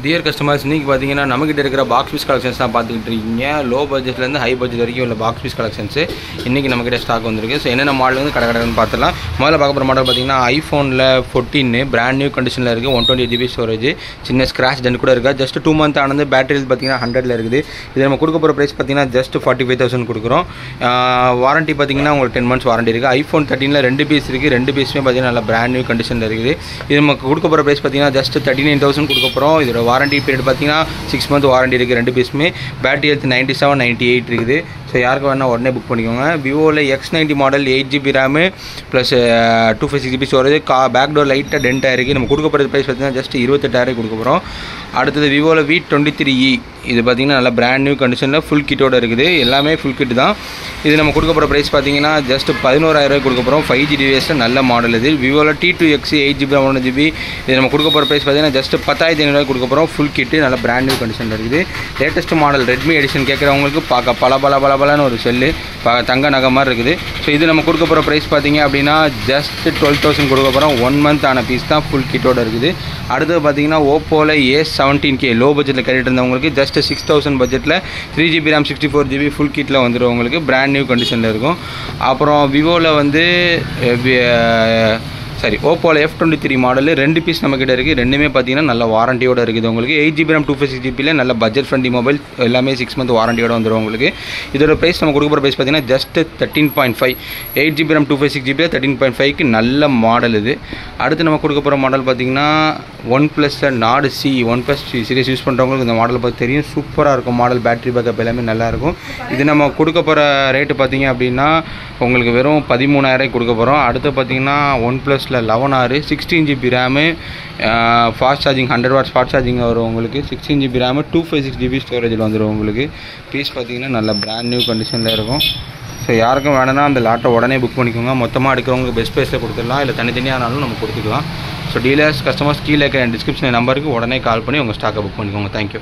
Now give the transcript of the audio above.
Dear customers, இன்றைக்கி பார்த்தீங்கன்னா நம்மகிட்ட இருக்கிற பாக்ஸ் பீஸ் கலெக்ஷன்ஸ் தான் பார்த்துக்கிட்டு இருக்கீங்க. லோ பட்ஜெட்லேருந்து ஹை பட்ஜெட் வரைக்கும் உள்ள பாக்ஸ் பீஸ் கலெக்ஷன்ஸு இன்றைக்கி நம்மகிட்ட ஸ்டாக் வந்திருக்கு. ஸோ என்னென்ன மாடல் வந்து கடை பார்த்துலாம். முதல்ல பார்க்க போகிற மாடல் பார்த்தீங்கன்னா ஐஃபோனில் 14 பிராண்ட் நியூ கண்டிஷனில் இருக்குது. 128 GB ஸ்டோரேஜ், சின்ன ஸ்க்ராச் டென்ட் கூட இருக்குது. ஜஸ்ட் 2 month ஆனது. பேட்டரி பார்த்தீங்கன்னா 100ல் இருக்குது. இது நம்ம கொடுக்க போகிற ப்ரைஸ் பார்த்தீங்கன்னா ஜஸ்ட் 45,000 கொடுக்குறோம். வாரண்ட்டி பார்த்தீங்கன்னா உங்களுக்கு 10 months வாரண்ட்டி இருக்குது. ஐஃபோன் 13ல் 2 பீஸ் இருக்குது. 2 பீஸுமே பார்த்தீங்கன்னா நல்லா பிராண்ட் நியூ கண்டிஷனில் இருக்குது. இது நமக்கு கொடுக்க போகிற ப்ரைஸ் பார்த்தீங்கன்னா ஜஸ்ட் 39,000 கொடுக்க போகிறோம். இதோட வாரண்ட்டி பீரியட் பார்த்தீங்கன்னா 6 month வாரண்ட்டி இருக்குது 2 பீஸுமே. பேட்டரி ஹெல்த் 97, 98 இருக்குது. ஸோ யாருக்கு வேணால் உடனே புக் பண்ணிக்கோங்க. விவோவில் X90 model 8 GB RAM plus 256 GB storage. Back door லைட்டாக டென்ட் ஆகிருக்கு. நம்ம கொடுக்க போகிற ப்ரைஸ் பார்த்தீங்கன்னா ஜஸ்ட் 28,000 கொடுக்க போகிறோம். அடுத்தது விவோவில் V23e, இது பார்த்தீங்கன்னா நல்லா பிராண்ட் நியூ கண்டிஷனில் ஃபுல் கிட்டோட இருக்குது. எல்லாமே ஃபுல் கிட் தான். இது நம்ம கொடுக்க போகிற ப்ரைஸ் பார்த்தீங்கன்னா ஜஸ்ட் 11,000 கொடுக்க போகிறோம். 5G டிவைஸில் நல்ல மாடல் இது. விவோவில் T2X 8 GB 1 GB, இது நம்ம கொடுக்க போகிற ப்ரைஸ் பார்த்தீங்கன்னா ஜஸ்ட் 10,500 கொடுக்க போகிறோம். ஃபுல் கிட்டு நல்ல பிராண்ட் நியூ கண்டிஷனில் இருக்குது. லேட்டஸ்ட் மாடல் ரெட்மி எடிஷன் கேட்குறவங்களுக்கு பார்க்க பலன்னு ஒரு செல்லு தங்க நகை மாதிரி இருக்குது. ஸோ இது நம்ம கொடுக்க போகிற ப்ரைஸ் பார்த்தீங்க அப்படின்னா ஜஸ்ட் 12,000 கொடுக்க போகிறோம். 1 month ஆன பீஸ் தான் ஃபுல் கிட்டோட இருக்குது. அடுத்தது பார்த்தீங்கன்னா ஓப்போவில் A17K லோ பட்ஜெட்டில் கேட்டுட்டு இருந்தவங்களுக்கு ஜஸ்ட் 6,000 பட்ஜெட்டில் 3 GB RAM 64 GB ஃபுல் கிட்டில் வந்துடும். உங்களுக்கு பிராண்ட் நியூ கண்டிஷனில் இருக்கும். அப்புறம் விவோவில் வந்து ஓப்போவில் F23 மாடல் 2 பீஸ் நம்மக்கிட்ட இருக்குது. ரெண்டுமே பார்த்தீங்கன்னா நல்ல வாரண்டியோடு இருக்குது. உங்களுக்கு 8 GB RAM 256 GB நல்ல பட்ஜெட் ஃப்ரெண்ட்லி மொபைல், எல்லாமே 6 month வாரண்டியோடு வந்துடும். உங்களுக்கு இதோட ப்ரைஸ் நம்ம கொடுக்க போகிற ப்ரைஸ் பார்த்தீங்கன்னா ஜஸ்ட் 13.5. 8 GB RAM 256 GB 13.5க்கு நல்ல மாடல் இது. அடுத்து நம்ம கொடுக்க போகிற மாடல் பார்த்தீங்கன்னா OnePlus Nord C. OnePlus series use பண்ணுறவங்களுக்கு இந்த மாடல் பார்த்து தெரியும். சூப்பராக இருக்கும் மாடல். பேட்டரி பேக்கப் எல்லாமே நல்லாயிருக்கும். இது நம்ம கொடுக்க போகிற ரேட்டு பார்த்தீங்க அப்படின்னா உங்களுக்கு வெறும் 13,000 கொடுக்க போகிறோம். அடுத்து பார்த்தீங்கன்னா OnePlus 11R 16 GB RAM, fast charging 100 watts fast charging வரும். உங்களுக்கு 16 GB ரேமு 256 GB ஸ்டோரேஜில் வந்துடும். உங்களுக்கு பீஸ் பார்த்தீங்கன்னா நல்ல பிராண்ட் நியூ கண்டிஷனில் இருக்கும். ஸோ யாருக்கும் வேணும்னா அந்த லாட்டை உடனே புக் பண்ணிக்கோங்க. மொத்தமாக எடுக்கிறவங்களுக்கு பெஸ்ட் ப்ரைஸில் கொடுத்துடலாம், இல்லை தனித்தனியானாலும் நம்ம கொடுத்துக்கலாம். ஸோ டீலர்ஸ் கஸ்டமர்ஸ் கீழே இருக்கிற டிஸ்கிரிப்ஷன் நம்பருக்கு உடனே கால் பண்ணி உங்கள் ஸ்டாக்கை புக் பண்ணிக்கோங்க. தேங்க்யூ.